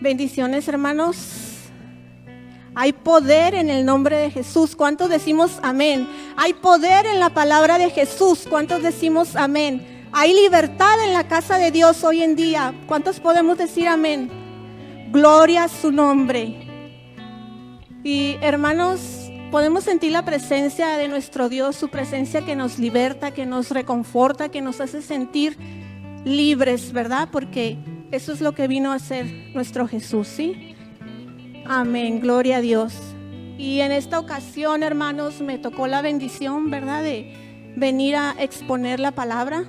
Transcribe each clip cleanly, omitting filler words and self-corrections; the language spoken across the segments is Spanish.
Bendiciones, hermanos. Hay poder en el nombre de Jesús. ¿Cuántos decimos amén? Hay poder en la palabra de Jesús. ¿Cuántos decimos amén? Hay libertad en la casa de Dios hoy en día. ¿Cuántos podemos decir amén? Gloria a su nombre. Y hermanos, podemos sentir la presencia de nuestro Dios, su presencia que nos liberta, que nos reconforta, que nos hace sentir libres, ¿verdad? Porque eso es lo que vino a hacer nuestro Jesús, ¿sí? Amén, gloria a Dios. Y en esta ocasión, hermanos, me tocó la bendición, ¿verdad? De venir a exponer la palabra.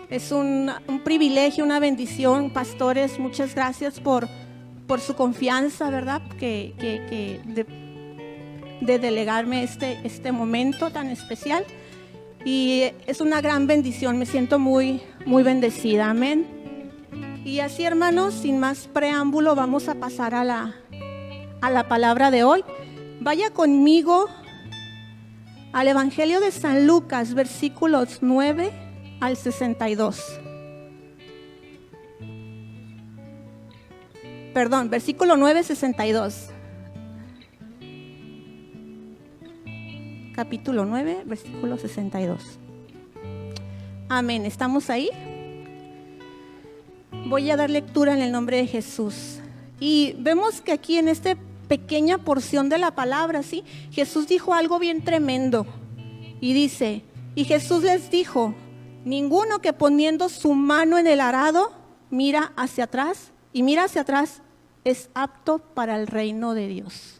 Es un privilegio, una bendición. Pastores, muchas gracias por su confianza, ¿verdad? De delegarme este momento tan especial. Y es una gran bendición, me siento muy, muy bendecida, amén. Y así, hermanos, sin más preámbulo, vamos a pasar a la palabra de hoy. Vaya conmigo al Evangelio de San Lucas, versículos 9 al 62. Perdón, versículo 9, 62. Capítulo 9, versículo 62. Amén, ¿estamos ahí? Voy a dar lectura en el nombre de Jesús. Y vemos que aquí en esta pequeña porción de la palabra, ¿sí? Jesús dijo algo bien tremendo. Y dice, y Jesús les dijo, ninguno que poniendo su mano en el arado mira hacia atrás es apto para el reino de Dios.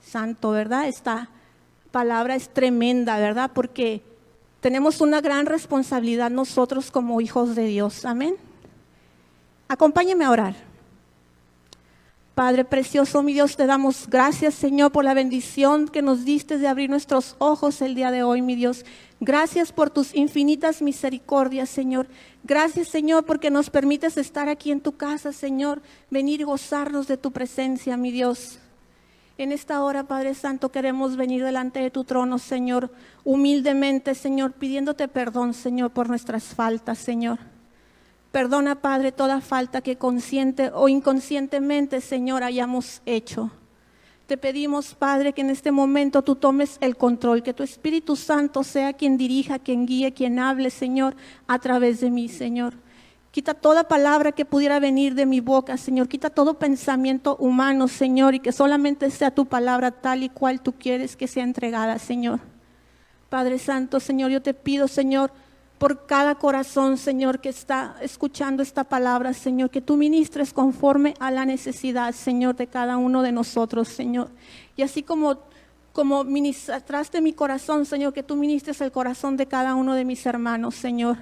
Santo, ¿verdad? Esta palabra es tremenda, ¿verdad? Porque tenemos una gran responsabilidad nosotros como hijos de Dios. Amén. Acompáñeme a orar. Padre precioso, mi Dios, te damos gracias, Señor, por la bendición que nos diste de abrir nuestros ojos el día de hoy, mi Dios. Gracias por tus infinitas misericordias, Señor. Gracias, Señor, porque nos permites estar aquí en tu casa, Señor. Venir y gozarnos de tu presencia, mi Dios. En esta hora, Padre Santo, queremos venir delante de tu trono, Señor, humildemente, Señor, pidiéndote perdón, Señor, por nuestras faltas, Señor. Perdona, Padre, toda falta que consciente o inconscientemente, Señor, hayamos hecho. Te pedimos, Padre, que en este momento tú tomes el control, que tu Espíritu Santo sea quien dirija, quien guíe, quien hable, Señor, a través de mí, Señor. Quita toda palabra que pudiera venir de mi boca, Señor. Quita todo pensamiento humano, Señor, y que solamente sea tu palabra tal y cual tú quieres que sea entregada, Señor. Padre Santo, Señor, yo te pido, Señor, por cada corazón, Señor, que está escuchando esta palabra, Señor, que tú ministres conforme a la necesidad, Señor, de cada uno de nosotros, Señor. Y así como ministraste mi corazón, Señor, que tú ministres el corazón de cada uno de mis hermanos, Señor.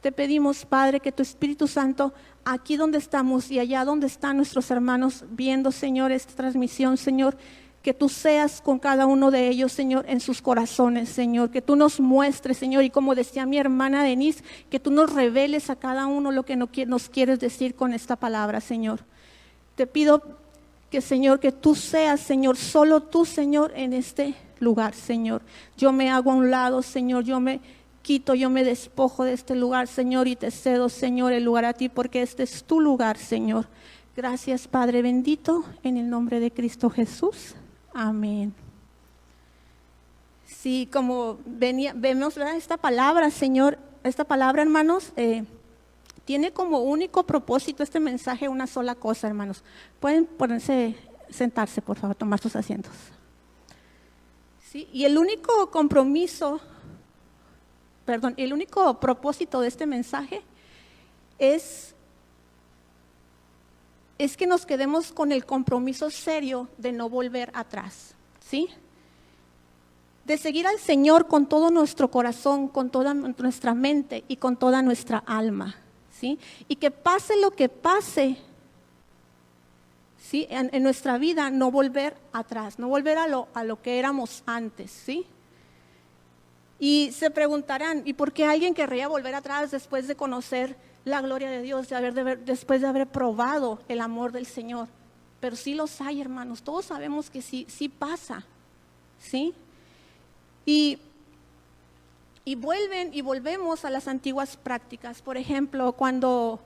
Te pedimos, Padre, que tu Espíritu Santo, aquí donde estamos y allá donde están nuestros hermanos viendo, Señor, esta transmisión, Señor, que tú seas con cada uno de ellos, Señor, en sus corazones, Señor, que tú nos muestres, Señor, y como decía mi hermana Denise, que tú nos reveles a cada uno lo que nos quieres decir con esta palabra, Señor. Te pido que, Señor, que tú seas, Señor, solo tú, Señor, en este lugar, Señor. Yo me hago a un lado, Señor, yo me despojo de este lugar, Señor, y te cedo, Señor, el lugar a ti, porque este es tu lugar, Señor. Gracias, Padre bendito, en el nombre de Cristo Jesús. Amén. Sí, como vemos, ¿verdad? Esta palabra, Señor, esta palabra, hermanos, tiene como único propósito este mensaje una sola cosa, hermanos. Pueden sentarse, por favor, tomar sus asientos. Sí, y el único propósito de este mensaje es que nos quedemos con el compromiso serio de no volver atrás, ¿sí? De seguir al Señor con todo nuestro corazón, con toda nuestra mente y con toda nuestra alma, ¿sí? Y que pase lo que pase, ¿sí? En nuestra vida, no volver atrás, no volver a lo que éramos antes, ¿sí? Y se preguntarán, ¿y por qué alguien querría volver atrás después de conocer la gloria de Dios, después de haber probado el amor del Señor? Pero sí los hay, hermanos, todos sabemos que sí pasa, ¿sí? Y volvemos a las antiguas prácticas. Por ejemplo, cuando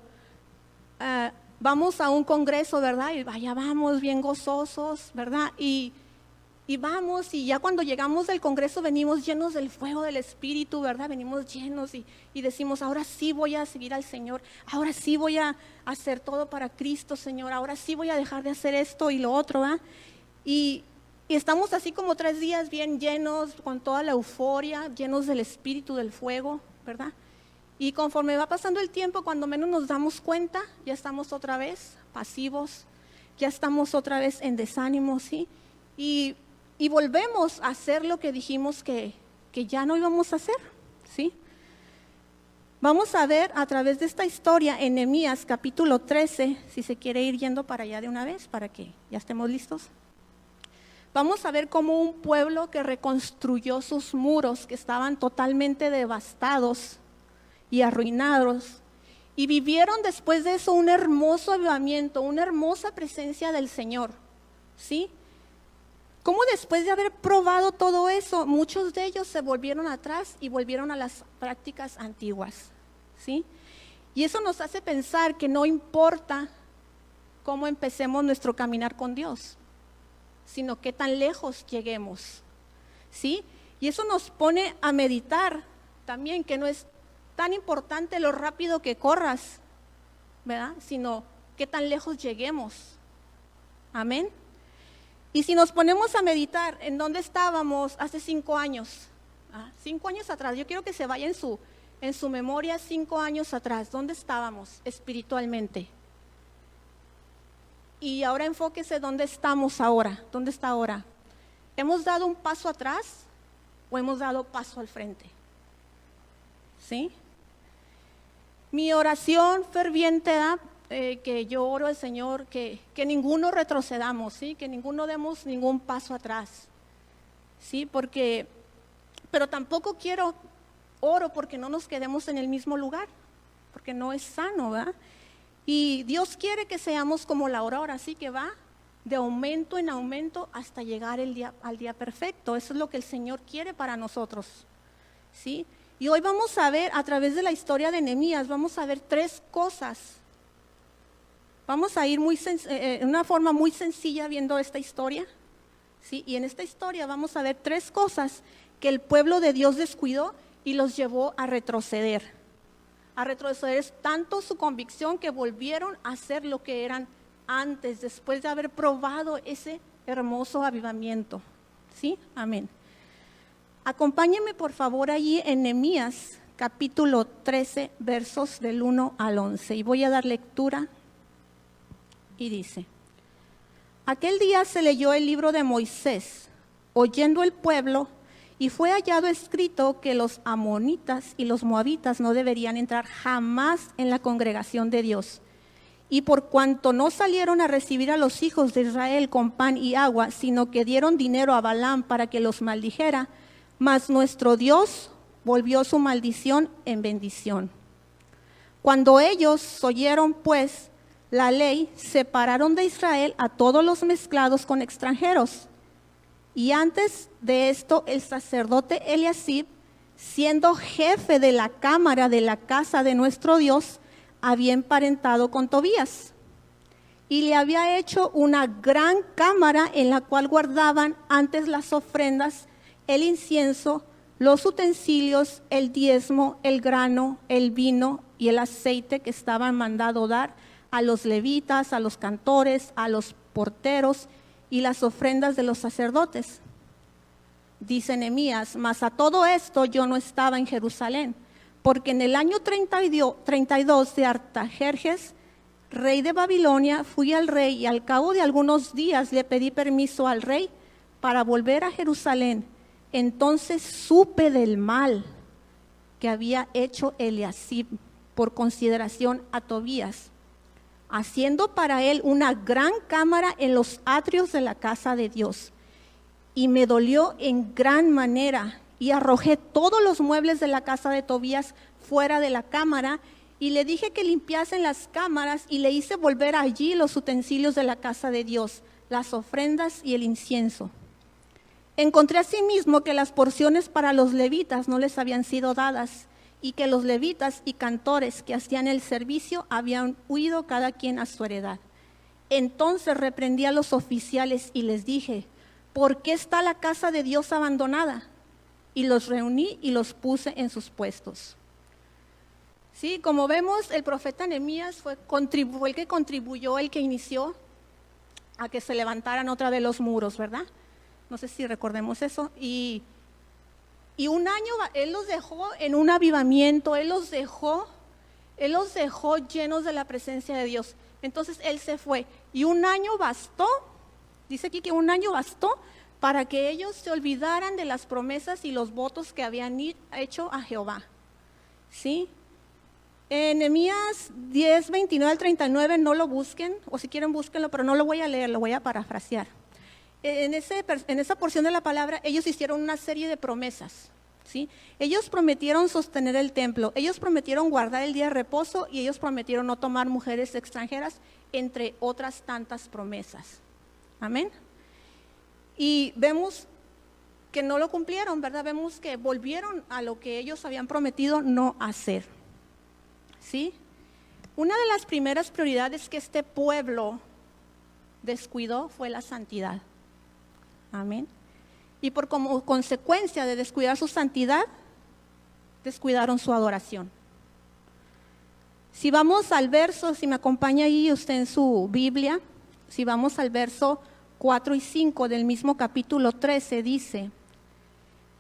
vamos a un congreso, ¿verdad? Y vaya, vamos bien gozosos, ¿verdad? Y vamos, y ya cuando llegamos del congreso venimos llenos del fuego del Espíritu, ¿verdad? Venimos llenos y decimos, ahora sí voy a seguir al Señor, ahora sí voy a hacer todo para Cristo, Señor, ahora sí voy a dejar de hacer esto y lo otro, ¿verdad? Y estamos así como 3 días bien llenos, con toda la euforia, llenos del Espíritu, del fuego, ¿verdad? Y conforme va pasando el tiempo, cuando menos nos damos cuenta, ya estamos otra vez pasivos, ya estamos otra vez en desánimo, ¿sí? Y volvemos a hacer lo que dijimos que ya no íbamos a hacer, ¿sí? Vamos a ver a través de esta historia en Nehemías capítulo 13, si se quiere ir yendo para allá de una vez, para que ya estemos listos. Vamos a ver cómo un pueblo que reconstruyó sus muros, que estaban totalmente devastados y arruinados, y vivieron después de eso un hermoso avivamiento, una hermosa presencia del Señor, ¿sí? Cómo después de haber probado todo eso, muchos de ellos se volvieron atrás y volvieron a las prácticas antiguas, ¿sí? Y eso nos hace pensar que no importa cómo empecemos nuestro caminar con Dios, sino qué tan lejos lleguemos, ¿sí? Y eso nos pone a meditar también que no es tan importante lo rápido que corras, ¿verdad? Sino qué tan lejos lleguemos. Amén. Y si nos ponemos a meditar en dónde estábamos hace 5 años, 5 años atrás, yo quiero que se vaya en su memoria 5 años atrás, ¿dónde estábamos espiritualmente? Y ahora enfóquese dónde estamos ahora, dónde está ahora. ¿Hemos dado un paso atrás o hemos dado paso al frente? ¿Sí? Mi oración ferviente da que yo oro al Señor, que ninguno retrocedamos, ¿sí? Que ninguno demos ningún paso atrás, ¿sí? Pero tampoco oro porque no nos quedemos en el mismo lugar, porque no es sano, ¿verdad? Y Dios quiere que seamos como la aurora, así que va de aumento en aumento hasta llegar al día perfecto. Eso es lo que el Señor quiere para nosotros, ¿sí? Y hoy vamos a ver, a través de la historia de Nehemías, vamos a ver 3 cosas. Vamos a ir en una forma muy sencilla viendo esta historia, ¿sí? Y en esta historia vamos a ver 3 cosas que el pueblo de Dios descuidó y los llevó a retroceder. A retroceder es tanto su convicción que volvieron a ser lo que eran antes, después de haber probado ese hermoso avivamiento, ¿sí? Amén. Acompáñenme por favor allí en Nehemías capítulo 13, versos del 1 al 11. Y voy a dar lectura. Y dice, aquel día se leyó el libro de Moisés, oyendo el pueblo, y fue hallado escrito que los amonitas y los moabitas no deberían entrar jamás en la congregación de Dios. Y por cuanto no salieron a recibir a los hijos de Israel con pan y agua, sino que dieron dinero a Balaam para que los maldijera, mas nuestro Dios volvió su maldición en bendición. Cuando ellos oyeron pues la ley, separaron de Israel a todos los mezclados con extranjeros. Y antes de esto, el sacerdote Eliasib, siendo jefe de la cámara de la casa de nuestro Dios, había emparentado con Tobías. Y le había hecho una gran cámara en la cual guardaban antes las ofrendas, el incienso, los utensilios, el diezmo, el grano, el vino y el aceite que estaban mandado dar a los levitas, a los cantores, a los porteros y las ofrendas de los sacerdotes. Dice Nehemías, mas a todo esto yo no estaba en Jerusalén, porque en el año 32 de Artajerjes, rey de Babilonia, fui al rey y al cabo de algunos días le pedí permiso al rey para volver a Jerusalén. Entonces supe del mal que había hecho Eliasib por consideración a Tobías, haciendo para él una gran cámara en los atrios de la casa de Dios. Y me dolió en gran manera, y arrojé todos los muebles de la casa de Tobías fuera de la cámara, y le dije que limpiasen las cámaras, y le hice volver allí los utensilios de la casa de Dios, las ofrendas y el incienso. Encontré asimismo que las porciones para los levitas no les habían sido dadas, y que los levitas y cantores que hacían el servicio habían huido cada quien a su heredad. Entonces reprendí a los oficiales y les dije: ¿por qué está la casa de Dios abandonada? Y los reuní y los puse en sus puestos. Sí, como vemos, el profeta Nehemías fue el que contribuyó, el que inició a que se levantaran otra vez los muros, ¿verdad? No sé si recordemos eso. Y un año él los dejó en un avivamiento, él los dejó llenos de la presencia de Dios. Entonces él se fue y un año bastó, dice aquí que un año bastó para que ellos se olvidaran de las promesas y los votos que habían hecho a Jehová. ¿Sí? En Nehemías 10, 29 al 39 no lo busquen, o si quieren búsquenlo, pero no lo voy a leer, lo voy a parafrasear. En esa porción de la palabra ellos hicieron una serie de promesas. ¿Sí? Ellos prometieron sostener el templo, ellos prometieron guardar el día de reposo y ellos prometieron no tomar mujeres extranjeras, entre otras tantas promesas. Amén. Y vemos que no lo cumplieron, ¿verdad? Vemos que volvieron a lo que ellos habían prometido no hacer. ¿Sí? Una de las primeras prioridades que este pueblo descuidó fue la santidad. Amén. Y como consecuencia de descuidar su santidad, descuidaron su adoración. Si vamos al verso, si me acompaña ahí usted en su Biblia, si vamos al verso 4 y 5 del mismo capítulo 13, dice: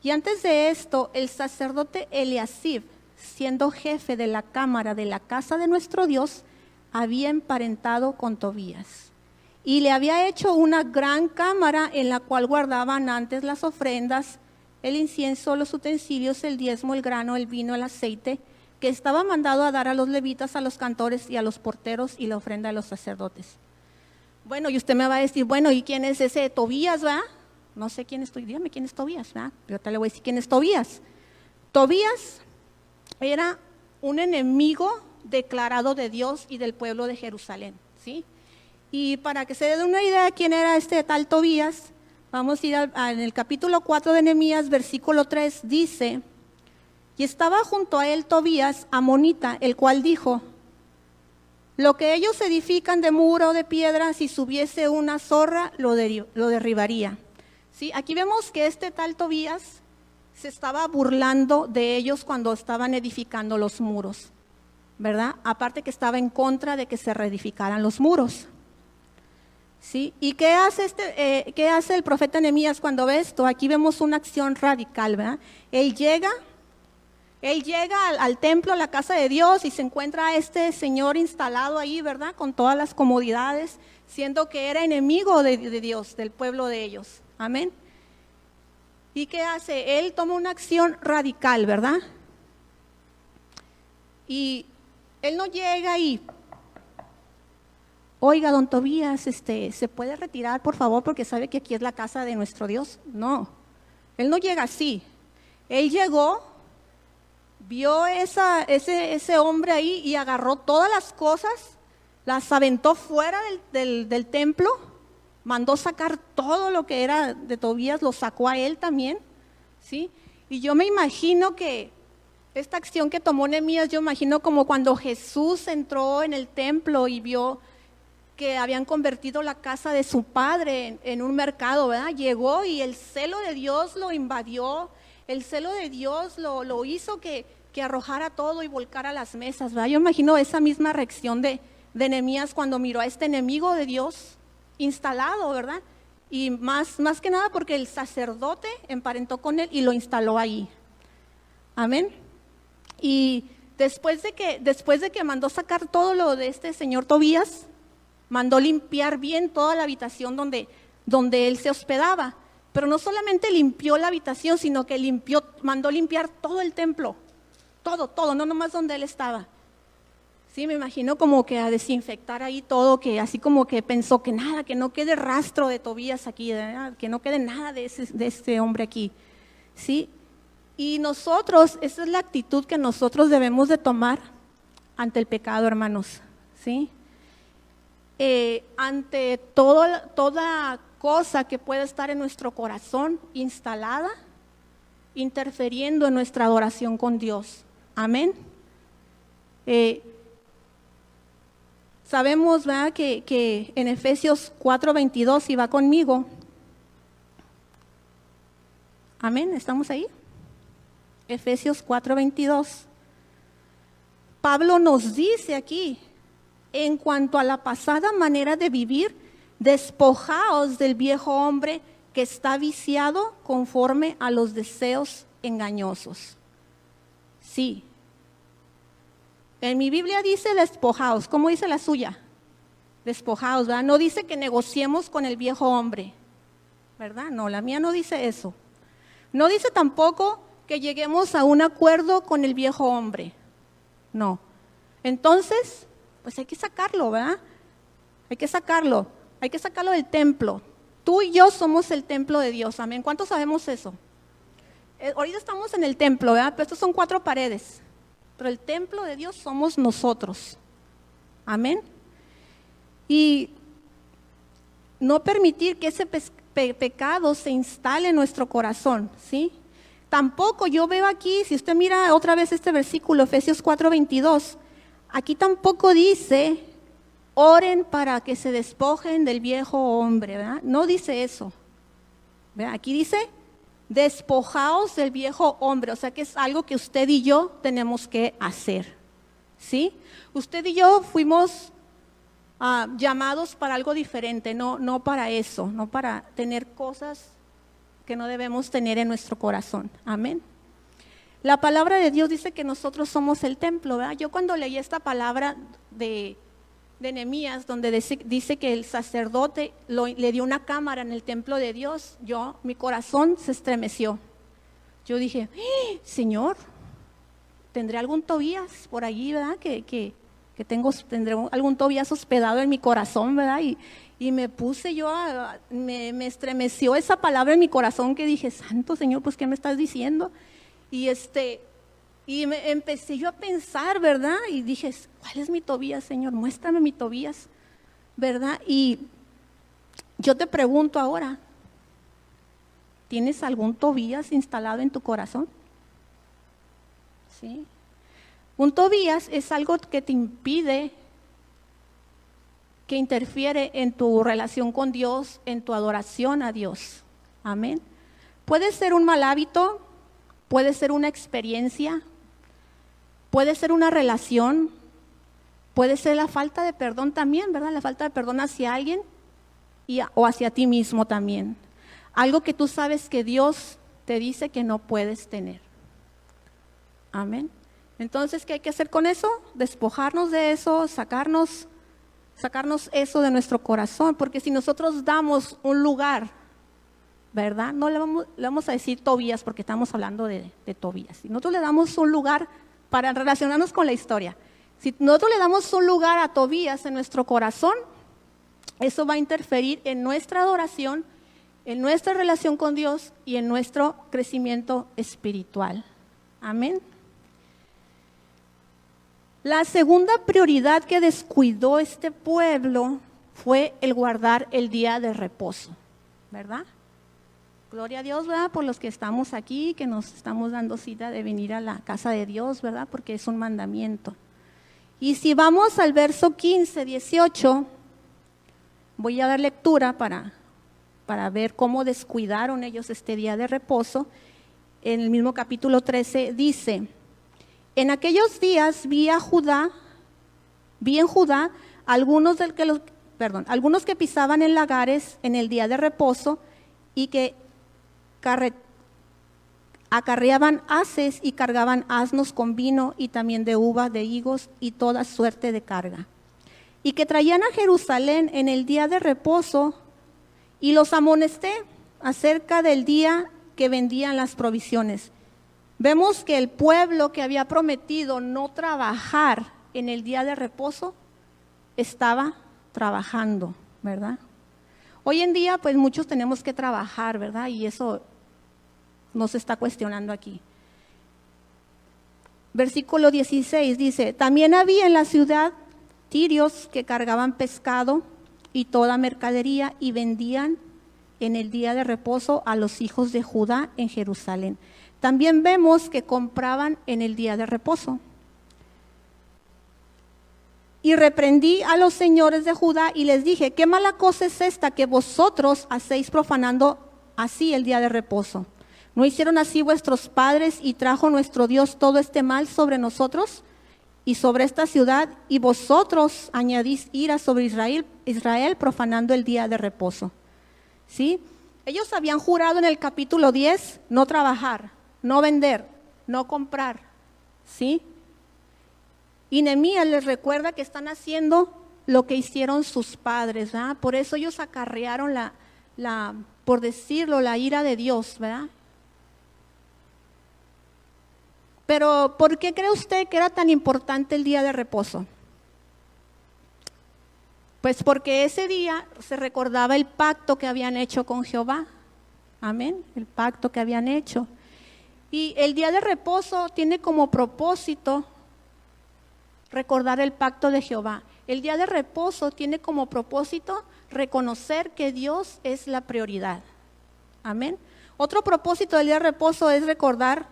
y antes de esto, el sacerdote Eliasib, siendo jefe de la cámara de la casa de nuestro Dios, había emparentado con Tobías. Y le había hecho una gran cámara en la cual guardaban antes las ofrendas, el incienso, los utensilios, el diezmo, el grano, el vino, el aceite, que estaba mandado a dar a los levitas, a los cantores y a los porteros, y la ofrenda de los sacerdotes. Bueno, y usted me va a decir, bueno, ¿y quién es ese Tobías, va? No sé quién es, dígame quién es Tobías, ¿verdad? Yo te le voy a decir quién es Tobías. Tobías era un enemigo declarado de Dios y del pueblo de Jerusalén, ¿sí? Y para que se den una idea de quién era este tal Tobías, vamos a ir en el capítulo 4 de Nehemías, versículo 3, dice: y estaba junto a él Tobías, amonita, el cual dijo: lo que ellos edifican de muro o de piedra, si subiese una zorra, lo derribaría. ¿Sí? Aquí vemos que este tal Tobías se estaba burlando de ellos cuando estaban edificando los muros, ¿verdad? Aparte que estaba en contra de que se reedificaran los muros. ¿Sí? ¿Y qué hace el profeta Nehemías cuando ve esto? Aquí vemos una acción radical, ¿verdad? Él llega al templo, a la casa de Dios, y se encuentra a este señor instalado ahí, ¿verdad? Con todas las comodidades, siendo que era enemigo de Dios, del pueblo de ellos. Amén. ¿Y qué hace? Él toma una acción radical, ¿verdad? Y él no llega y: oiga, don Tobías, ¿se puede retirar, por favor, porque sabe que aquí es la casa de nuestro Dios? No, él no llega así. Él llegó, vio ese hombre ahí y agarró todas las cosas, las aventó fuera del templo, mandó sacar todo lo que era de Tobías, lo sacó a él también, ¿sí? Y yo me imagino que esta acción que tomó Nehemías, yo imagino como cuando Jesús entró en el templo y vio que habían convertido la casa de su padre en un mercado, ¿verdad? Llegó y el celo de Dios lo invadió, el celo de Dios lo hizo que arrojara todo y volcara las mesas, ¿verdad? Yo imagino esa misma reacción de Nehemías cuando miró a este enemigo de Dios instalado, ¿verdad? Y más que nada porque el sacerdote emparentó con él y lo instaló ahí. Amén. Y después de que mandó sacar todo lo de este señor Tobías, mandó limpiar bien toda la habitación donde él se hospedaba. Pero no solamente limpió la habitación, sino que mandó limpiar todo el templo. Todo, no nomás donde él estaba. Sí, me imagino como que a desinfectar ahí todo, que así como que pensó que nada, que no quede rastro de Tobías aquí, ¿verdad? Que no quede nada de este hombre aquí. Sí, y nosotros, esa es la actitud que nosotros debemos de tomar ante el pecado, hermanos. Sí. Ante toda cosa que pueda estar en nuestro corazón instalada, interfiriendo en nuestra adoración con Dios. Amén. Sabemos, ¿verdad?, que en Efesios 4:22, si va conmigo. Amén, ¿estamos ahí? Efesios 4:22. Pablo nos dice aquí, en cuanto a la pasada manera de vivir, despojaos del viejo hombre que está viciado conforme a los deseos engañosos. Sí. En mi Biblia dice despojaos. ¿Cómo dice la suya? Despojaos, ¿verdad? No dice que negociemos con el viejo hombre, ¿verdad? No, la mía no dice eso. No dice tampoco que lleguemos a un acuerdo con el viejo hombre. No. Entonces, pues hay que sacarlo, ¿verdad? Hay que sacarlo del templo. Tú y yo somos el templo de Dios, amén. ¿Cuántos sabemos eso? Ahorita estamos en el templo, ¿verdad? Pero estos son 4 paredes. Pero el templo de Dios somos nosotros. Amén. Y no permitir que ese pecado se instale en nuestro corazón, ¿sí? Tampoco yo veo aquí, si usted mira otra vez este versículo, Efesios 4:22, aquí tampoco dice, oren para que se despojen del viejo hombre, ¿verdad? No dice eso, ¿verdad? Aquí dice, despojaos del viejo hombre, o sea que es algo que usted y yo tenemos que hacer, ¿sí? Usted y yo fuimos llamados para algo diferente, no para eso, no para tener cosas que no debemos tener en nuestro corazón, amén. La palabra de Dios dice que nosotros somos el templo, ¿verdad? Yo cuando leí esta palabra de Nehemías, donde dice que el sacerdote le dio una cámara en el templo de Dios, mi corazón se estremeció. Yo dije, Señor, ¿tendré algún Tobías por allí, verdad? Tendré algún Tobías hospedado en mi corazón, ¿verdad? Y me puse me estremeció esa palabra en mi corazón que dije, Santo Señor, pues ¿qué me estás diciendo? Y empecé yo a pensar, ¿verdad? Y dije, ¿cuál es mi Tobías, Señor? Muéstrame mi Tobías, ¿verdad? Y yo te pregunto ahora, ¿tienes algún Tobías instalado en tu corazón? ¿Sí? Un Tobías es algo que te impide, que interfiere en tu relación con Dios, en tu adoración a Dios. Amén. Puede ser un mal hábito, puede ser una experiencia, puede ser una relación, puede ser la falta de perdón también, ¿verdad? La falta de perdón hacia alguien o hacia ti mismo también. Algo que tú sabes que Dios te dice que no puedes tener. Amén. Entonces, ¿qué hay que hacer con eso? Despojarnos de eso, sacarnos eso de nuestro corazón, porque si nosotros damos un lugar, ¿verdad? No le vamos a decir Tobías porque estamos hablando de Tobías. Si nosotros le damos un lugar para relacionarnos con la historia, si nosotros le damos un lugar a Tobías en nuestro corazón, eso va a interferir en nuestra adoración, en nuestra relación con Dios y en nuestro crecimiento espiritual. Amén. La segunda prioridad que descuidó este pueblo fue el guardar el día de reposo, ¿verdad? Gloria a Dios, ¿verdad? Por los que estamos aquí, que nos estamos dando cita de venir a la casa de Dios, ¿verdad? Porque es un mandamiento. Y si vamos al verso 15, 18, voy a dar lectura para ver cómo descuidaron ellos este día de reposo. En el mismo capítulo 13 dice, en aquellos días vi en Judá algunos que pisaban en lagares en el día de reposo y que acarreaban haces y cargaban asnos con vino y también de uva, de higos y toda suerte de carga. Y que traían a Jerusalén en el día de reposo y los amonesté acerca del día que vendían las provisiones. Vemos que el pueblo que había prometido no trabajar en el día de reposo estaba trabajando, ¿verdad? Hoy en día, pues muchos tenemos que trabajar, ¿verdad? Y eso no se está cuestionando aquí. Versículo 16 dice, también había en la ciudad tirios que cargaban pescado y toda mercadería y vendían en el día de reposo a los hijos de Judá en Jerusalén. También vemos que compraban en el día de reposo. Y reprendí a los señores de Judá y les dije, ¿qué mala cosa es esta que vosotros hacéis profanando así el día de reposo? ¿No hicieron así vuestros padres y trajo nuestro Dios todo este mal sobre nosotros y sobre esta ciudad? Y vosotros añadís ira sobre Israel profanando el día de reposo. ¿Sí? Ellos habían jurado en el capítulo 10 no trabajar, no vender, no comprar. ¿Sí? Y Nehemías les recuerda que están haciendo lo que hicieron sus padres, ¿verdad? Por eso ellos acarrearon por decirlo, la ira de Dios, ¿verdad? Pero, ¿por qué cree usted que era tan importante el día de reposo? Pues porque ese día se recordaba el pacto que habían hecho con Jehová. Amén, el pacto que habían hecho. Y el día de reposo tiene como propósito recordar el pacto de Jehová. El día de reposo tiene como propósito reconocer que Dios es la prioridad. Amén. Otro propósito del día de reposo es recordar,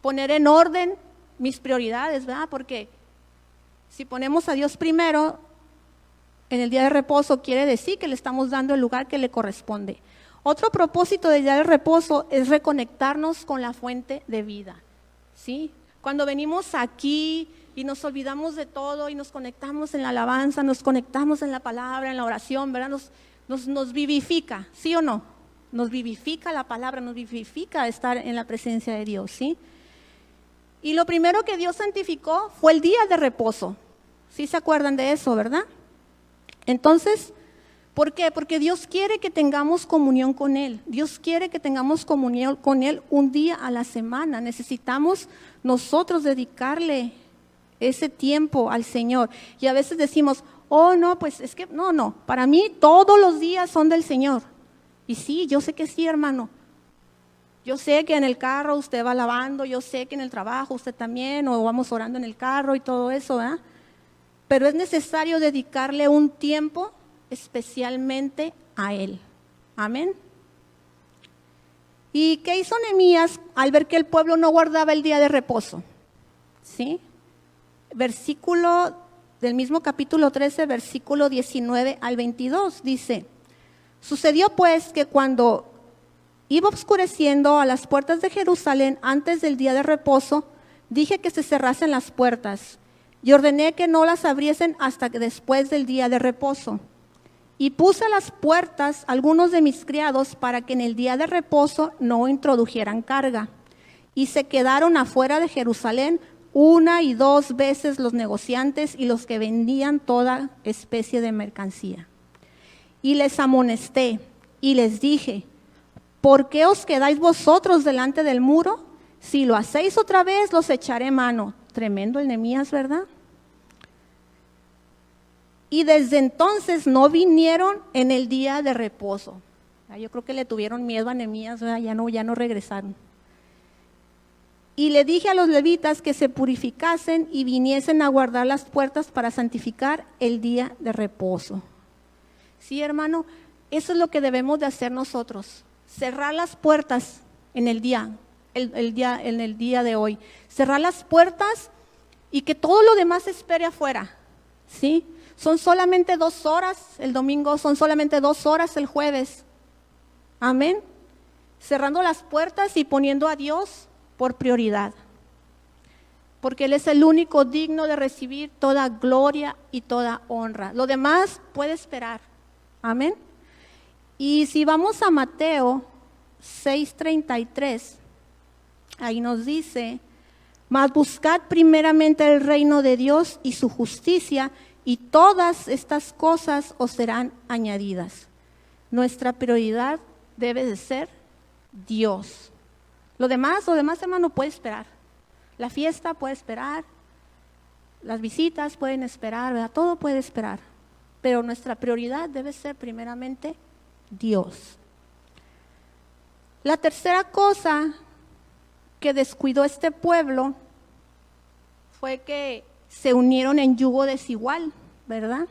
poner en orden mis prioridades, ¿verdad? Porque si ponemos a Dios primero en el día de reposo, quiere decir que le estamos dando el lugar que le corresponde. Otro propósito del día de reposo es reconectarnos con la fuente de vida, ¿sí? Cuando venimos aquí y nos olvidamos de todo y nos conectamos en la alabanza, nos conectamos en la palabra, en la oración, ¿verdad? Nos vivifica, ¿sí o no? Nos vivifica la palabra, nos vivifica estar en la presencia de Dios, ¿sí? Y lo primero que Dios santificó fue el día de reposo. ¿Sí se acuerdan de eso, verdad? Entonces, ¿por qué? Porque Dios quiere que tengamos comunión con Él. Dios quiere que tengamos comunión con Él un día a la semana. Necesitamos nosotros dedicarle ese tiempo al Señor. Y a veces decimos, oh no, pues es que no, para mí todos los días son del Señor. Y sí, yo sé que sí, hermano. Yo sé que en el carro usted va lavando, yo sé que en el trabajo usted también, o vamos orando en el carro y todo eso, ¿verdad? Pero es necesario dedicarle un tiempo especialmente a Él. Amén. ¿Y qué hizo Nehemías al ver que el pueblo no guardaba el día de reposo? ¿Sí? Versículo del mismo capítulo 13, versículo 19 al 22, dice: sucedió pues que cuando iba oscureciendo a las puertas de Jerusalén antes del día de reposo, dije que se cerrasen las puertas y ordené que no las abriesen hasta que después del día de reposo. Y puse a las puertas algunos de mis criados para que en el día de reposo no introdujeran carga. Y se quedaron afuera de Jerusalén 1 y 2 veces los negociantes y los que vendían toda especie de mercancía. Y les amonesté y les dije: ¿por qué os quedáis vosotros delante del muro? Si lo hacéis otra vez, los echaré mano. Tremendo el Nehemías, ¿verdad? Y desde entonces no vinieron en el día de reposo. Yo creo que le tuvieron miedo a Nehemías, ¿verdad? Ya no regresaron. Y le dije a los levitas que se purificasen y viniesen a guardar las puertas para santificar el día de reposo. Sí, hermano, eso es lo que debemos de hacer nosotros. Cerrar las puertas en el día de hoy. Cerrar las puertas y que todo lo demás espere afuera. ¿Sí? Son solamente 2 horas el domingo, son solamente 2 horas el jueves. Amén. Cerrando las puertas y poniendo a Dios por prioridad. Porque Él es el único digno de recibir toda gloria y toda honra. Lo demás puede esperar. Amén. Y si vamos a Mateo 6:33, ahí nos dice: mas buscad primeramente el reino de Dios y su justicia, y todas estas cosas os serán añadidas. Nuestra prioridad debe de ser Dios. Lo demás, hermano, puede esperar. La fiesta puede esperar, las visitas pueden esperar, ¿verdad? Todo puede esperar. Pero nuestra prioridad debe ser primeramente Dios. La tercera cosa que descuidó este pueblo fue que se unieron en yugo desigual, ¿verdad?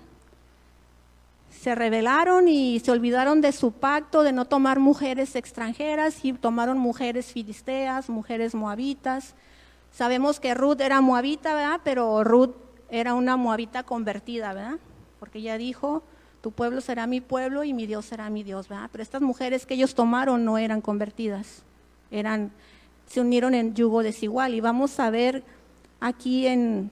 Se rebelaron y se olvidaron de su pacto de no tomar mujeres extranjeras y tomaron mujeres filisteas, mujeres moabitas. Sabemos que Ruth era moabita, ¿verdad? Pero Ruth era una moabita convertida, ¿verdad? Porque ella dijo, tu pueblo será mi pueblo y mi Dios será mi Dios, ¿verdad? Pero estas mujeres que ellos tomaron no eran convertidas, se unieron en yugo desigual. Y vamos a ver aquí en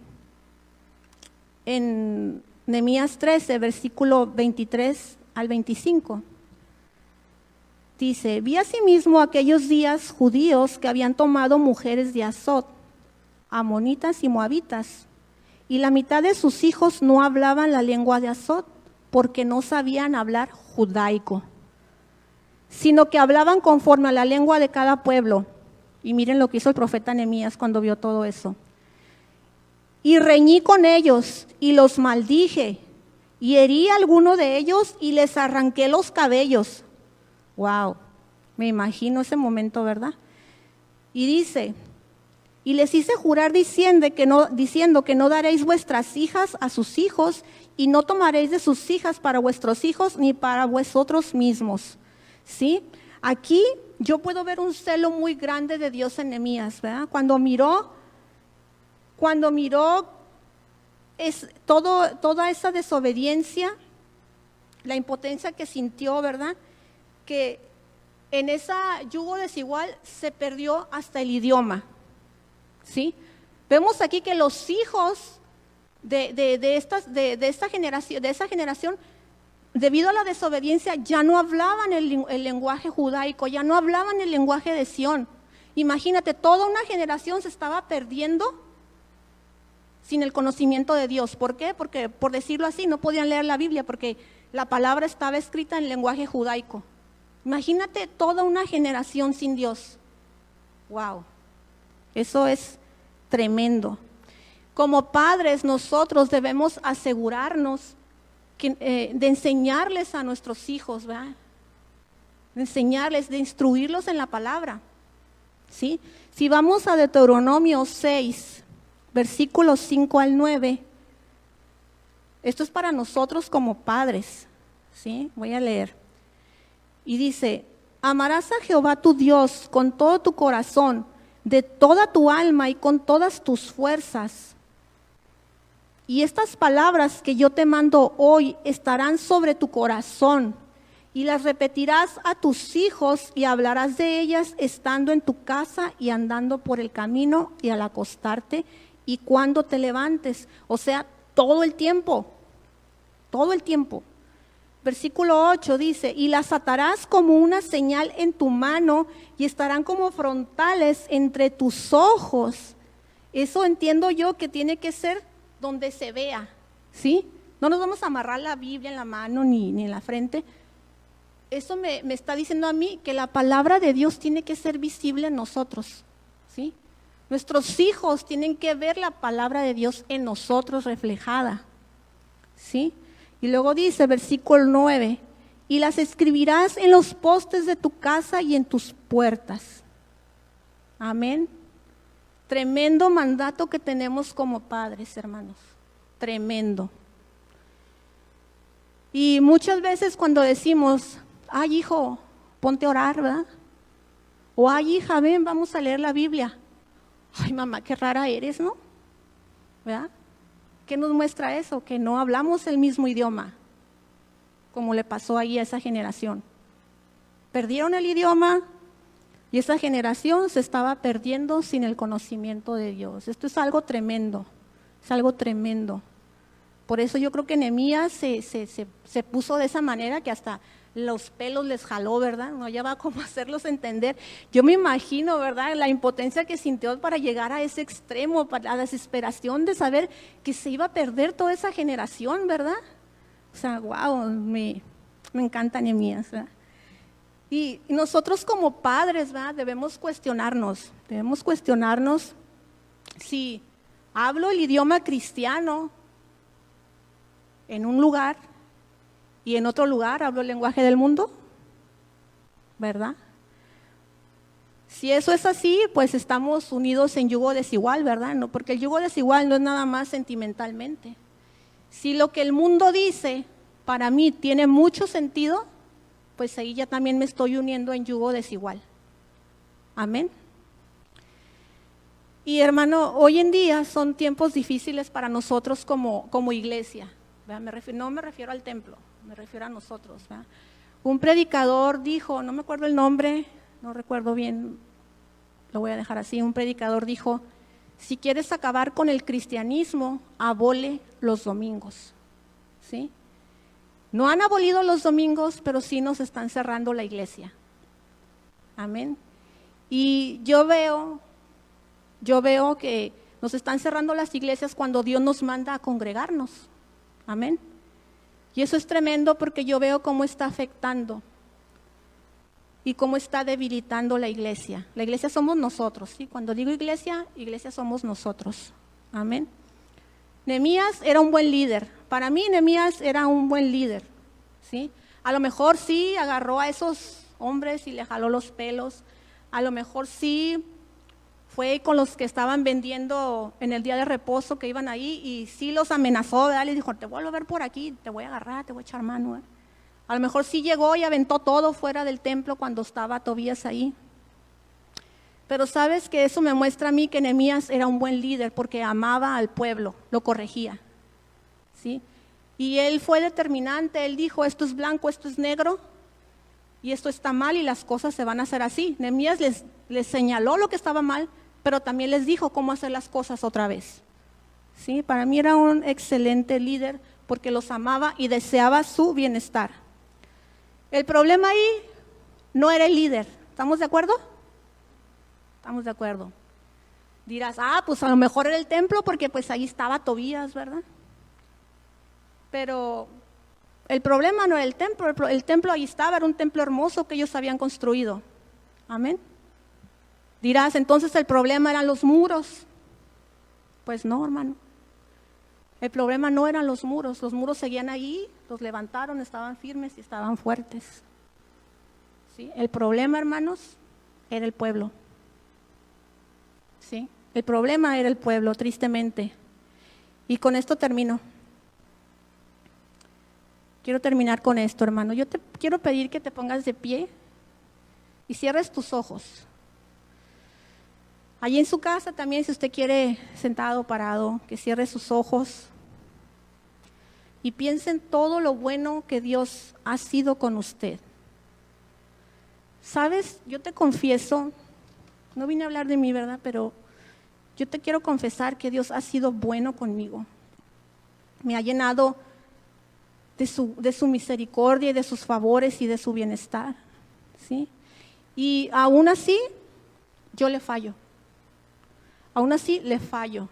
Nehemías 13, versículo 23 al 25. Dice, vi asimismo aquellos días judíos que habían tomado mujeres de Azot, amonitas y moabitas, y la mitad de sus hijos no hablaban la lengua de Azot, porque no sabían hablar judaico, sino que hablaban conforme a la lengua de cada pueblo. Y miren lo que hizo el profeta Nehemías cuando vio todo eso. Y reñí con ellos y los maldije, y herí a alguno de ellos y les arranqué los cabellos. Wow, me imagino ese momento, ¿verdad? Y dice, y les hice jurar diciendo que no daréis vuestras hijas a sus hijos, y no tomaréis de sus hijas para vuestros hijos ni para vosotros mismos. ¿Sí? Aquí yo puedo ver un celo muy grande de Dios en Nehemías, ¿verdad? Cuando miró toda esa desobediencia, la impotencia que sintió, ¿verdad? Que en ese yugo desigual se perdió hasta el idioma, ¿sí? Vemos aquí que los hijos de esa generación, debido a la desobediencia, ya no hablaban el lenguaje judaico, ya no hablaban el lenguaje de Sión. Imagínate, toda una generación se estaba perdiendo sin el conocimiento de Dios. ¿Por qué? Porque, por decirlo así, no podían leer la Biblia porque la palabra estaba escrita en lenguaje judaico. Imagínate toda una generación sin Dios. Wow, eso es tremendo. Como padres, nosotros debemos asegurarnos de enseñarles a nuestros hijos, ¿verdad? De enseñarles, de instruirlos en la palabra, ¿sí? Si vamos a Deuteronomio 6, versículos 5 al 9, esto es para nosotros como padres, ¿sí? Voy a leer. Y dice, amarás a Jehová tu Dios con todo tu corazón, de toda tu alma y con todas tus fuerzas. Y estas palabras que yo te mando hoy estarán sobre tu corazón, y las repetirás a tus hijos y hablarás de ellas estando en tu casa y andando por el camino y al acostarte y cuando te levantes. O sea, todo el tiempo, todo el tiempo. Versículo 8 dice, y las atarás como una señal en tu mano y estarán como frontales entre tus ojos. Eso entiendo yo que tiene que ser donde se vea, ¿sí? No nos vamos a amarrar la Biblia en la mano ni en la frente. Eso me está diciendo a mí que la palabra de Dios tiene que ser visible en nosotros, ¿sí? Nuestros hijos tienen que ver la palabra de Dios en nosotros reflejada, ¿sí? Y luego dice, versículo 9, y las escribirás en los postes de tu casa y en tus puertas. Amén. Tremendo mandato que tenemos como padres, hermanos. Tremendo. Y muchas veces cuando decimos, ay hijo, ponte a orar, ¿verdad? O ay hija, ven, vamos a leer la Biblia. Ay mamá, qué rara eres, ¿no? ¿Verdad? ¿Qué nos muestra eso? Que no hablamos el mismo idioma, como le pasó ahí a esa generación. Perdieron el idioma y esa generación se estaba perdiendo sin el conocimiento de Dios. Esto es algo tremendo, es algo tremendo. Por eso yo creo que Nehemías se puso de esa manera que hasta los pelos les jaló, ¿verdad? No ya va como hacerlos entender. Yo me imagino, ¿verdad? La impotencia que sintió para llegar a ese extremo, para la desesperación de saber que se iba a perder toda esa generación, ¿verdad? O sea, wow, me encanta Nehemías, ¿verdad? Y nosotros como padres, ¿verdad? Debemos cuestionarnos si hablo el idioma cristiano en un lugar y en otro lugar hablo el lenguaje del mundo, ¿verdad? Si eso es así, pues estamos unidos en yugo desigual, ¿verdad? No, porque el yugo desigual no es nada más sentimentalmente. Si lo que el mundo dice para mí tiene mucho sentido, pues ahí ya también me estoy uniendo en yugo desigual. Amén. Y hermano, hoy en día son tiempos difíciles para nosotros como iglesia. No me refiero al templo, me refiero a nosotros. ¿verdad? Un predicador dijo, no me acuerdo el nombre, no recuerdo bien, lo voy a dejar así, un predicador dijo, si quieres acabar con el cristianismo, abole los domingos. ¿Sí? No han abolido los domingos, pero sí nos están cerrando la iglesia. Amén. Y yo veo que nos están cerrando las iglesias cuando Dios nos manda a congregarnos. Amén. Y eso es tremendo porque yo veo cómo está afectando y cómo está debilitando la iglesia. La iglesia somos nosotros, ¿sí? Cuando digo iglesia, iglesia somos nosotros. Amén. Nehemías era un buen líder. Para mí Nehemías era un buen líder, ¿sí? A lo mejor sí agarró a esos hombres y le jaló los pelos. A lo mejor sí fue con los que estaban vendiendo en el día de reposo que iban ahí y sí los amenazó, ¿verdad? Les dijo, te vuelvo a ver por aquí, te voy a agarrar, te voy a echar mano. ¿verdad? A lo mejor sí llegó y aventó todo fuera del templo cuando estaba Tobías ahí. Pero sabes que eso me muestra a mí que Nehemías era un buen líder porque amaba al pueblo, lo corregía. ¿Sí? Y él fue determinante, él dijo, esto es blanco, esto es negro y esto está mal y las cosas se van a hacer así. Nehemías les señaló lo que estaba mal, pero también les dijo cómo hacer las cosas otra vez. ¿Sí? Para mí era un excelente líder porque los amaba y deseaba su bienestar. El problema ahí no era el líder, ¿estamos de acuerdo? Estamos de acuerdo. Dirás, pues a lo mejor era el templo porque pues ahí estaba Tobías, ¿verdad? Pero el problema no era el templo ahí estaba, era un templo hermoso que ellos habían construido. Amén. Dirás, entonces el problema eran los muros. Pues no, hermano. El problema no eran los muros seguían ahí, los levantaron, estaban firmes y estaban fuertes. ¿Sí? El problema, hermanos, era el pueblo. ¿Sí? El problema era el pueblo, tristemente. Y con esto termino. Quiero terminar con esto, hermano. Yo te quiero pedir que te pongas de pie y cierres tus ojos. Allí en su casa también, si usted quiere sentado o parado, que cierre sus ojos y piense en todo lo bueno que Dios ha sido con usted. ¿Sabes? Yo te confieso, no vine a hablar de mí, ¿verdad? Pero yo te quiero confesar que Dios ha sido bueno conmigo. Me ha llenado de su misericordia y de sus favores y de su bienestar. ¿Sí? Y aún así, yo le fallo. Aún así le fallo.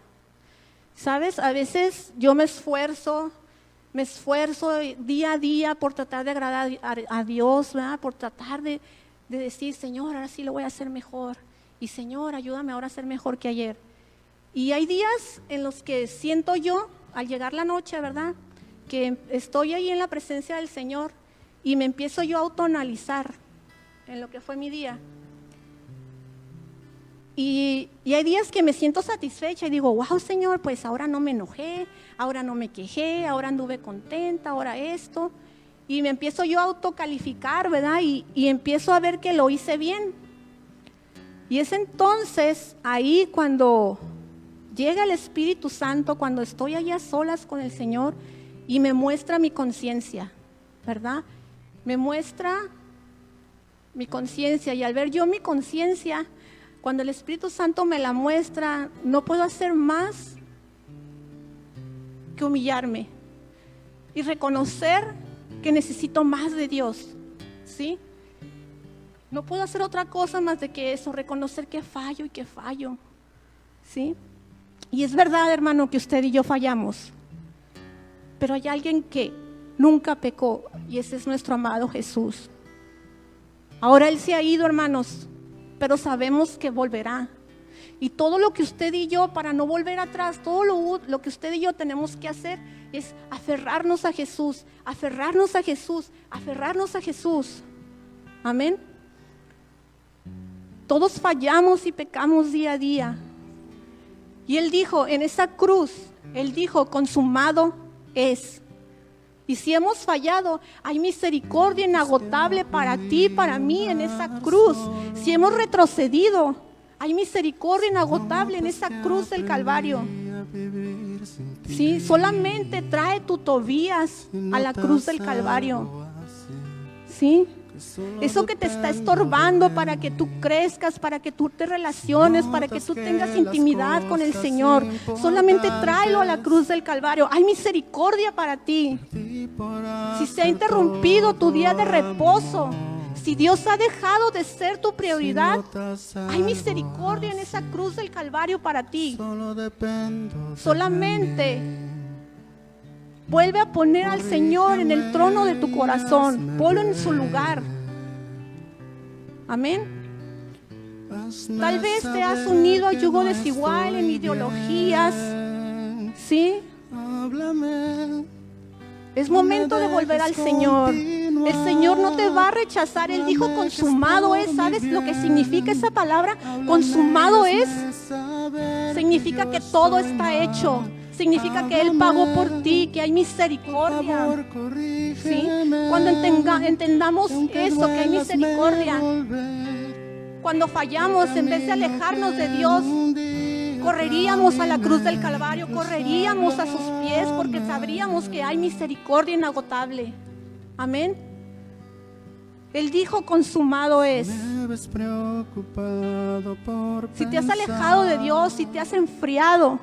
¿Sabes? A veces yo me esfuerzo día a día por tratar de agradar a Dios, ¿verdad? Por tratar de decir, Señor, ahora sí lo voy a hacer mejor. Y Señor, ayúdame ahora a ser mejor que ayer. Y hay días en los que siento yo, al llegar la noche, ¿verdad? Que estoy ahí en la presencia del Señor y me empiezo yo a autoanalizar en lo que fue mi día. Y hay días que me siento satisfecha y digo, wow, Señor, pues ahora no me enojé, ahora no me quejé, ahora anduve contenta, ahora esto. Y me empiezo yo a autocalificar, ¿verdad? Y empiezo a ver que lo hice bien. Y es entonces ahí cuando llega el Espíritu Santo, cuando estoy allá a solas con el Señor y me muestra mi conciencia, ¿verdad? Me muestra mi conciencia y al ver yo mi conciencia, cuando el Espíritu Santo me la muestra, no puedo hacer más que humillarme y reconocer que necesito más de Dios, ¿sí? No puedo hacer otra cosa más de que eso, reconocer que fallo y que fallo, ¿sí? Y es verdad, hermano, que usted y yo fallamos, pero hay alguien que nunca pecó y ese es nuestro amado Jesús. Ahora Él se ha ido, hermanos, pero sabemos que volverá. Y todo lo que usted y yo, para no volver atrás, todo lo que usted y yo tenemos que hacer es aferrarnos a Jesús, aferrarnos a Jesús, aferrarnos a Jesús. Amén. Todos fallamos y pecamos día a día. Y Él dijo en esa cruz, Él dijo, consumado es. Y si hemos fallado, hay misericordia inagotable para ti, para mí en esa cruz. Si hemos retrocedido, hay misericordia inagotable en esa cruz del Calvario. Sí, solamente trae tu Tobías a la cruz del Calvario. Sí, eso que te está estorbando para que tú crezcas, para que tú te relaciones, para que tú tengas intimidad con el Señor, solamente tráelo a la cruz del Calvario. Hay misericordia para ti. Si se ha interrumpido tu día de reposo, si Dios ha dejado de ser tu prioridad, hay misericordia en esa cruz del Calvario para ti. Solamente vuelve a poner al Señor en el trono de tu corazón. Ponlo en su lugar. Amén. Tal vez te has unido a yugo desigual en ideologías. ¿Sí? Es momento de volver al Señor. El Señor no te va a rechazar. Él dijo consumado es. ¿Sabes lo que significa esa palabra? Consumado es. Significa que todo está hecho. Significa que Él pagó por ti, que hay misericordia. ¿Sí? Cuando entendamos eso, que hay misericordia. Cuando fallamos, en vez de alejarnos de Dios, correríamos a la cruz del Calvario, correríamos a sus pies, porque sabríamos que hay misericordia inagotable. Amén. Él dijo consumado es. Si te has alejado de Dios, si te has enfriado,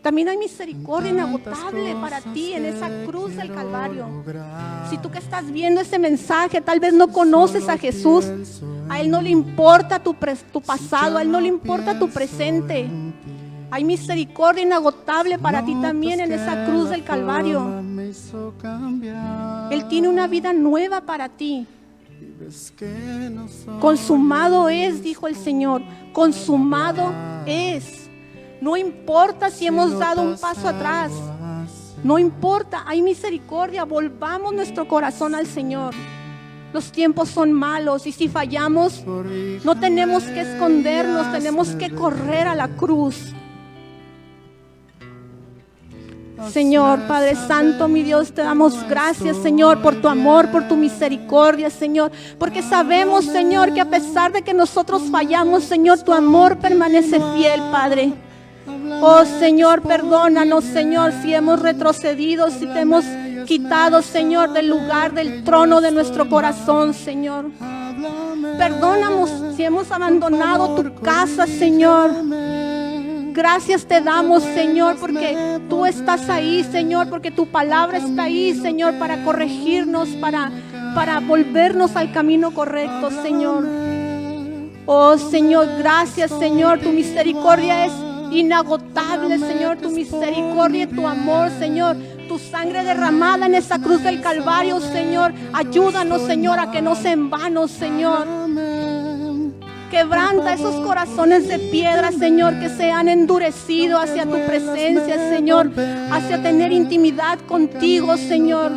también hay misericordia inagotable para ti en esa cruz del Calvario. Si tú que estás viendo este mensaje tal vez no conoces a Jesús, a Él no le importa tu pasado, a Él no le importa tu presente. Hay misericordia inagotable para ti también en esa cruz del Calvario. Él tiene una vida nueva para ti. Consumado es, dijo el Señor, consumado es. No importa si hemos dado un paso atrás, no importa, hay misericordia, volvamos nuestro corazón al Señor. Los tiempos son malos y si fallamos, no tenemos que escondernos, tenemos que correr a la cruz. Señor, Padre Santo, mi Dios, te damos gracias, Señor, por tu amor, por tu misericordia, Señor, porque sabemos, Señor, que a pesar de que nosotros fallamos, Señor, tu amor permanece fiel, Padre. Oh Señor, perdónanos, Señor, si hemos retrocedido, si te hemos quitado, Señor, del lugar del trono de nuestro corazón, Señor. Perdónanos si hemos abandonado tu casa, Señor. Gracias te damos, Señor, porque tú estás ahí, Señor, porque tu palabra está ahí, Señor, para corregirnos, para volvernos al camino correcto, Señor. Oh Señor, gracias, Señor, tu misericordia es inagotable, Señor, tu misericordia y tu amor, Señor, tu sangre derramada en esa cruz del Calvario, Señor, ayúdanos, Señor, a que no sea en vano, Señor. Quebranta esos corazones de piedra, Señor, que se han endurecido hacia tu presencia, Señor, hacia tener intimidad contigo, Señor.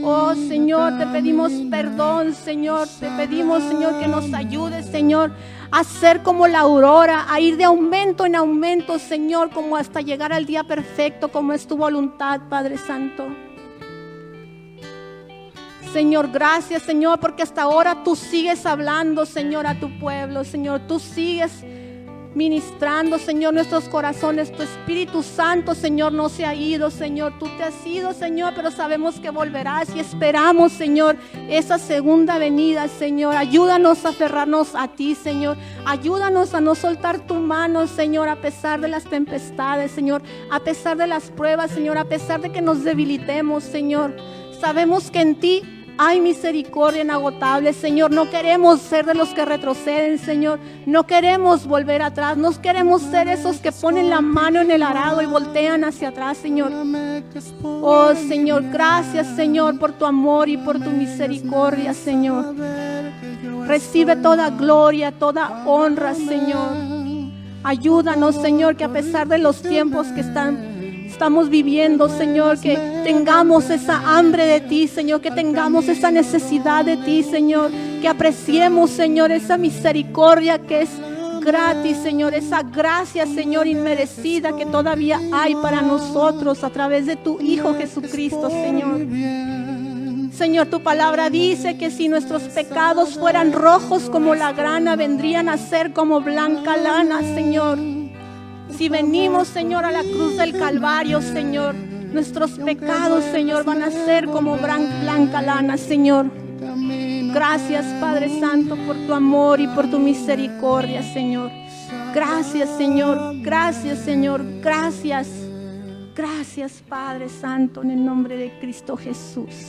Oh, Señor, te pedimos perdón, Señor, te pedimos, Señor, que nos ayudes, Señor, a ser como la aurora, a ir de aumento en aumento, Señor, como hasta llegar al día perfecto, como es tu voluntad, Padre Santo. Señor, gracias, Señor, porque hasta ahora tú sigues hablando, Señor, a tu pueblo, Señor, tú sigues ministrando, Señor, nuestros corazones. Tu Espíritu Santo, Señor, no se ha ido, Señor, tú te has ido, Señor, pero sabemos que volverás y esperamos, Señor, esa segunda venida, Señor. Ayúdanos a aferrarnos a ti, Señor, ayúdanos a no soltar tu mano, Señor, a pesar de las tempestades, Señor, a pesar de las pruebas, Señor, a pesar de que nos debilitemos, Señor. Sabemos que en ti hay misericordia inagotable, Señor. No queremos ser de los que retroceden, Señor. No queremos volver atrás. No queremos ser esos que ponen la mano en el arado y voltean hacia atrás, Señor. Oh, Señor, gracias, Señor, por tu amor y por tu misericordia, Señor. Recibe toda gloria, toda honra, Señor. Ayúdanos, Señor, que a pesar de los tiempos que estamos viviendo, Señor, que tengamos esa hambre de ti, Señor, que tengamos esa necesidad de ti, Señor, que apreciemos, Señor, esa misericordia que es gratis, Señor, esa gracia, Señor, inmerecida que todavía hay para nosotros a través de tu Hijo Jesucristo, Señor. Señor, tu palabra dice que si nuestros pecados fueran rojos como la grana, vendrían a ser como blanca lana, Señor. Si venimos, Señor, a la cruz del Calvario, Señor, nuestros pecados, Señor, van a ser como blanca lana, Señor. Gracias, Padre Santo, por tu amor y por tu misericordia, Señor. Gracias, Señor. Gracias, Señor. Gracias. Gracias, Padre Santo, en el nombre de Cristo Jesús.